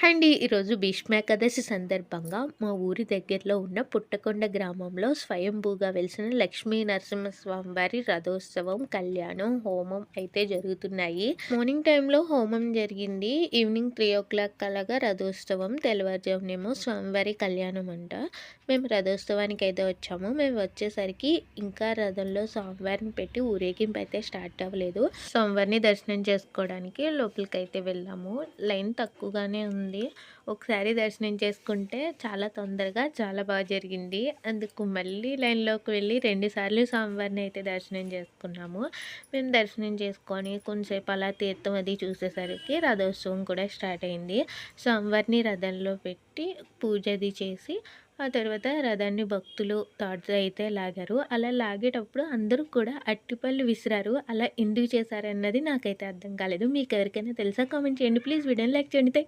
అండి ఈరోజు భీష్మేకాదశి సందర్భంగా మా ఊరి దగ్గరలో ఉన్న పుట్టకొండ గ్రామంలో స్వయంభూగా వెలిసిన లక్ష్మీ నరసింహస్వామి వారి రథోత్సవం, కళ్యాణం, హోమం అయితే జరుగుతున్నాయి. మార్నింగ్ టైంలో హోమం జరిగింది. ఈవినింగ్ 3:00 అలాగా రథోత్సవం, తెల్లవారుజామునేమో స్వామివారి కళ్యాణం అంట. మేము రథోత్సవానికి అయితే వచ్చాము. మేము వచ్చేసరికి ఇంకా రథంలో స్వామివారిని పెట్టి ఊరేగింపు అయితే స్టార్ట్ అవ్వలేదు. స్వామివారిని దర్శనం చేసుకోవడానికి లోపలికైతే వెళ్ళాము. లైన్ తక్కువగానే ఉంది. ఒకసారి దర్శనం చేసుకుంటే చాలా తొందరగా చాలా బాగా జరిగింది. అందుకు మళ్ళీ లైన్‌లోకి వెళ్ళి 2 సార్లు స్వామివారిని అయితే దర్శనం చేసుకున్నాము. మేము దర్శనం చేసుకొని కొంతసేపు అలా తీర్థం అది చూసేసరికి రథోత్సవం కూడా స్టార్ట్ అయింది. స్వామివారిని రథంలో పెట్టి పూజ అది చేసి ఆ తర్వాత రథాన్ని భక్తులు తాడుతో అయితే లాగారు. అలా లాగేటప్పుడు అందరూ కూడా అరటిపళ్ళు విసిరారు. అలా ఎందుకు చేశారన్నది నాకైతే అర్థం కాలేదు. మీకెవరికైనా తెలుసా? కామెంట్ చేయండి ప్లీజ్. వీడియోని లైక్ చేయండి.